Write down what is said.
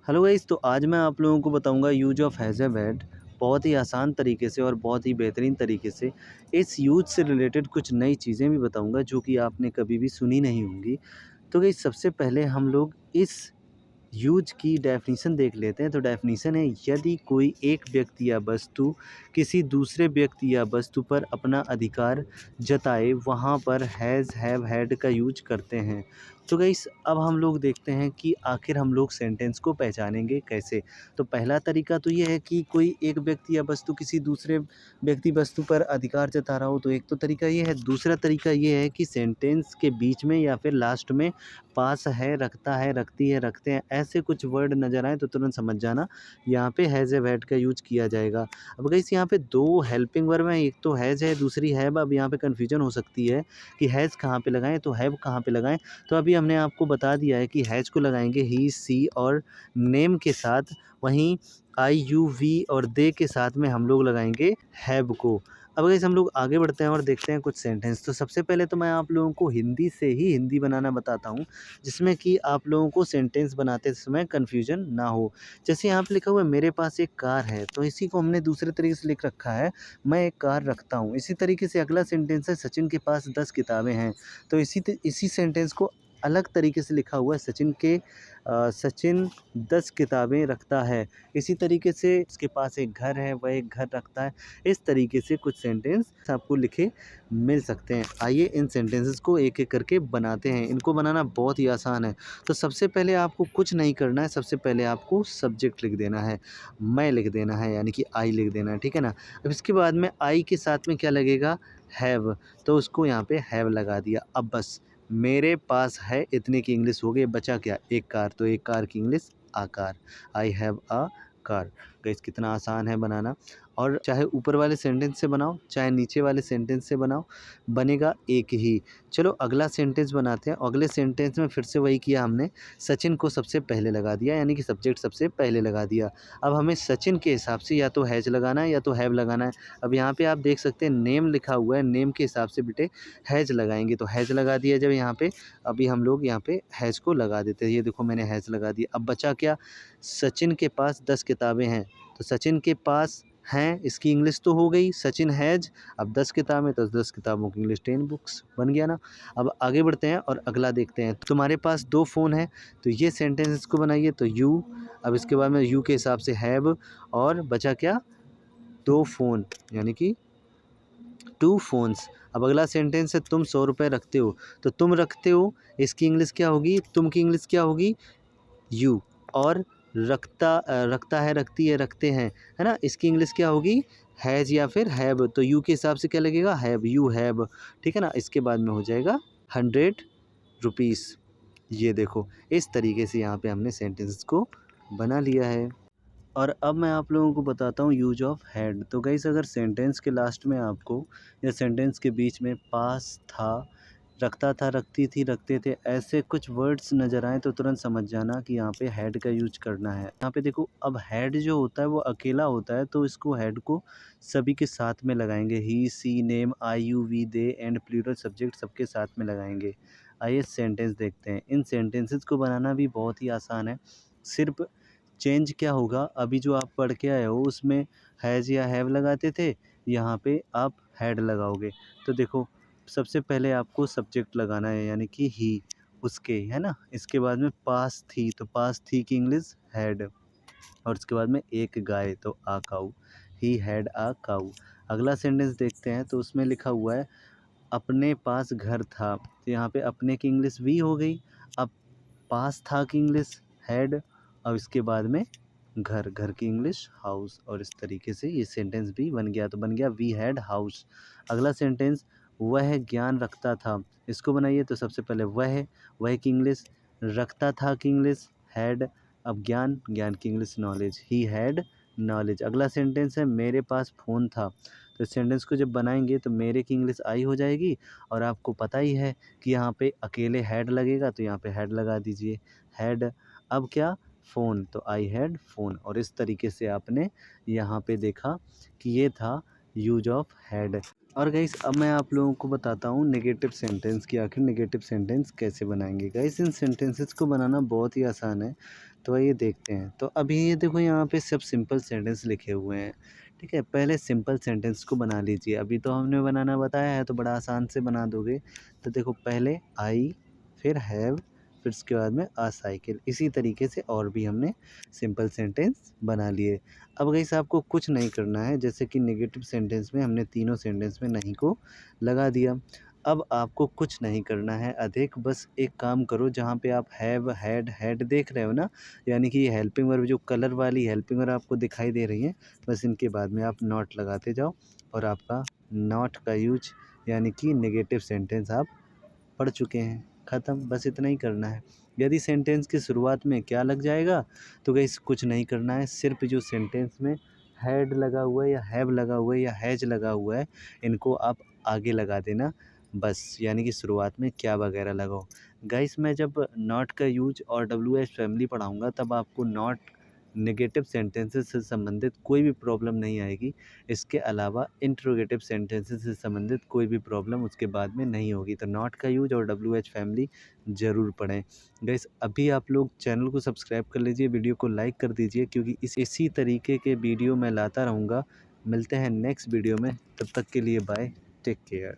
Hello guys, तो आज मैं आप लोगों को बताऊंगा use of has a bat बहुत ही आसान तरीके से और बहुत ही बेहतरीन तरीके से। इस यूज से रिलेटेड कुछ नई चीज़ें भी बताऊंगा जो कि आपने कभी भी सुनी नहीं होंगी। तो गाइस, सबसे पहले हम लोग इस यूज की डेफिनीशन देख लेते हैं। तो डेफिनीशन है, यदि कोई एक व्यक्ति या वस्तु किसी दूसरे व्यक्ति या वस्तु पर अपना अधिकार जताए, वहाँ पर हैज़ हैव हैड का यूज करते हैं। तो गाइस, अब हम लोग देखते हैं कि आखिर हम लोग सेंटेंस को पहचानेंगे कैसे। तो पहला तरीका तो ये है कि कोई एक व्यक्ति या वस्तु किसी दूसरे व्यक्ति वस्तु पर अधिकार जता रहा हो, तो एक तो तरीका ये है। दूसरा तरीका ये है कि सेंटेंस के बीच में या फिर लास्ट में पास है, रखता है, रखती है, रखते हैं, ऐसे कुछ वर्ड नज़र आए तो तुरंत समझ जाना यहाँ पे हैज़ ए हैड का यूज किया जाएगा। अब गाइस, यहाँ पे दो हेल्पिंग वर्ब हैं, एक तो हैज़ है, दूसरी हैव। अब यहाँ पे कन्फ्यूजन हो सकती है कि हैज़ कहाँ पे लगाएं तो हैव कहाँ पे लगाएं। तो अभी हमने आपको बता दिया है कि हैज़ को लगाएंगे ही, सी और नेम के साथ, वहीं आई, यू, वी और दे के साथ में हम लोग लगाएंगे हैव को। अब गाइस, हम लोग आगे बढ़ते हैं और देखते हैं कुछ सेंटेंस। तो सबसे पहले तो मैं आप लोगों को हिंदी से ही हिंदी बनाना बताता हूँ, जिसमें कि आप लोगों को सेंटेंस बनाते समय कन्फ्यूजन ना हो। जैसे यहाँ पे लिखा हुआ है, मेरे पास एक कार है, तो इसी को हमने दूसरे तरीके से लिख रखा है, मैं एक कार रखता हूँ। इसी तरीके से अगला सेंटेंस है, सचिन के पास 10 किताबें हैं, तो इसी सेंटेंस को अलग तरीके से लिखा हुआ है, सचिन 10 किताबें रखता है। इसी तरीके से उसके पास एक घर है, वह एक घर रखता है। इस तरीके से कुछ सेंटेंस आपको लिखे मिल सकते हैं। आइए इन सेंटेंसेस को एक एक करके बनाते हैं। इनको बनाना बहुत ही आसान है। तो सबसे पहले आपको कुछ नहीं करना है, सबसे पहले आपको सब्जेक्ट लिख देना है, मैं लिख देना है, यानी कि आई लिख देना है, ठीक है ना। अब इसके बाद में आई के साथ में क्या लगेगा, हैव, तो उसको यहाँ पे हैव लगा दिया। अब बस मेरे पास है इतने की इंग्लिश हो गई, बचा क्या, एक कार, तो एक कार की English a car, I have a car. Guys, कितना आसान है बनाना। और चाहे ऊपर वाले सेंटेंस से बनाओ चाहे नीचे वाले सेंटेंस से बनाओ, बनेगा एक ही। चलो अगला सेंटेंस बनाते हैं। अगले सेंटेंस में फिर से वही किया हमने, सचिन को सबसे पहले लगा दिया, यानी कि सब्जेक्ट सबसे पहले लगा दिया। अब हमें सचिन के हिसाब से या तो हैज लगाना है या तो हैव लगाना है। अब यहाँ पे आप देख सकते हैं नेम लिखा हुआ है, नेम के हिसाब से बेटे हैज लगाएंगे, तो हैज लगा दिया जब यहाँ पे। अभी हम लोग यहाँ पे हैज को लगा देते हैं, ये देखो मैंने हैज लगा दिया। अब बचा क्या, सचिन के पास 10 किताबें हैं, तो सचिन के पास हैं, इसकी इंग्लिश तो हो गई, सचिन हैज़। अब 10 किताबें, तो 10 किताबों की इंग्लिश 10 बुक्स बन गया ना। अब आगे बढ़ते हैं और अगला देखते हैं। तुम्हारे पास 2 फ़ोन हैं, तो ये सेंटेंस इसको बनाइए, तो यू। अब इसके बाद में यू के हिसाब से हैव, और बचा क्या, 2 फ़ोन, यानी कि 2 फ़ोन्स। अब अगला सेंटेंस है, तुम 100 रुपये रखते हो, तो तुम रखते हो, इसकी इंग्लिश क्या होगी, तुम की इंग्लिश क्या होगी, यू। और रखता है, रखती है, रखते हैं, है ना, इसकी इंग्लिश क्या होगी, हैज़ या फिर हैव। तो यू के हिसाब से क्या लगेगा, हैव, यू हैव, ठीक है ना। इसके बाद में हो जाएगा 100 रुपीज़। ये देखो, इस तरीके से यहाँ पे हमने सेंटेंस को बना लिया है। और अब मैं आप लोगों को बताता हूँ यूज ऑफ हैड। तो गाइस, अगर सेंटेंस के लास्ट में आपको या सेंटेंस के बीच में पास था, रखता था, रखती थी, रखते थे, ऐसे कुछ वर्ड्स नज़र आए तो तुरंत समझ जाना कि यहाँ पे हैड का यूज करना है। यहाँ पे देखो, अब हैड जो होता है वो अकेला होता है, तो इसको हैड को सभी के साथ में लगाएंगे, he, she, name, I, you, we, they and plural subject सबके साथ में लगाएंगे। आइए सेंटेंस देखते हैं। इन सेंटेंसेस को बनाना भी बहुत ही आसान है। सिर्फ चेंज क्या होगा, अभी जो आप पढ़ के आए हो उसमें हैज़ या हैव लगाते थे, यहाँ पे आप हैड लगाओगे। तो देखो, सबसे पहले आपको सब्जेक्ट लगाना है, यानी कि ही, उसके, है ना। इसके बाद में पास थी, तो पास थी की इंग्लिश हैड। और उसके बाद में एक गाय, तो आ काऊ, ही हैड आ काऊ। अगला सेंटेंस देखते हैं, तो उसमें लिखा हुआ है, अपने पास घर था, तो यहाँ पे अपने की इंग्लिश वी हो गई। अब पास था की इंग्लिश हैड। अब इसके बाद में घर, घर की इंग्लिश हाउस, और इस तरीके से ये सेंटेंस भी बन गया। तो बन गया वी हैड हाउस। अगला सेंटेंस, वह ज्ञान रखता था, इसको बनाइए। तो सबसे पहले वह की इंग्लिश, रखता था की इंग्लिश हैड। अब ज्ञान, ज्ञान की English knowledge, he had knowledge. अगला सेंटेंस है, मेरे पास फ़ोन था, तो इस सेंटेंस को जब बनाएंगे तो मेरे की इंग्लिश आई हो जाएगी। और आपको पता ही है कि यहाँ पे अकेले हैड लगेगा, तो यहाँ पे हैड लगा दीजिए, हैड। अब क्या, फ़ोन, तो आई हैड फ़ोन। और इस तरीके से आपने यहाँ पे देखा कि ये था यूज ऑफ हैड। और गाइस अब मैं आप लोगों को बताता हूँ नेगेटिव सेंटेंस कि आखिर नेगेटिव सेंटेंस कैसे बनाएंगे। गाइस इन सेंटेंसेस को बनाना बहुत ही आसान है, तो आइए देखते हैं। तो अभी ये देखो यहाँ पे सब सिंपल सेंटेंस लिखे हुए हैं, ठीक है। पहले सिंपल सेंटेंस को बना लीजिए, अभी तो हमने बनाना बताया है तो बड़ा आसान से बना दोगे। तो देखो पहले आई, फिर हैव, फिर उसके बाद में आ साइकिल, इसी तरीके से और भी हमने सिंपल सेंटेंस बना लिए। अब गाइस आपको कुछ नहीं करना है, जैसे कि नेगेटिव सेंटेंस में हमने तीनों सेंटेंस में नहीं को लगा दिया। अब आपको कुछ नहीं करना है अधिक, बस एक काम करो, जहाँ पे आप हैव, हैड, हैड देख रहे हो ना, यानी कि ये हेल्पिंग वर्ब जो कलर वाली हेल्पिंग वर्ब आपको दिखाई दे रही है, बस इनके बाद में आप नॉट लगाते जाओ और आपका नॉट का यूज यानी कि नेगेटिव सेंटेंस आप पढ़ चुके हैं। ख़त्म, बस इतना ही करना है। यदि सेंटेंस की शुरुआत में क्या लग जाएगा, तो गाइस कुछ नहीं करना है, सिर्फ जो सेंटेंस में हैड लगा हुआ है या हैव लगा हुआ है या हैज लगा हुआ है, इनको आप आगे लगा देना बस, यानी कि शुरुआत में क्या वगैरह लगाओ। गाइस मैं जब नॉट का यूज और डब्ल्यू एच फैमिली पढ़ाऊँगा तब आपको नॉट नेगेटिव सेंटेंसेस से संबंधित कोई भी प्रॉब्लम नहीं आएगी। इसके अलावा इंट्रोगेटिव सेंटेंसेस से संबंधित कोई भी प्रॉब्लम उसके बाद में नहीं होगी। तो नॉट का यूज और डब्ल्यू एच फैमिली ज़रूर पढ़ें। गाइस अभी आप लोग चैनल को सब्सक्राइब कर लीजिए, वीडियो को लाइक कर दीजिए, क्योंकि इसी तरीके के वीडियो मैं लाता रहूँगा। मिलते हैं नेक्स्ट वीडियो में, तब तक के लिए बाय, टेक केयर।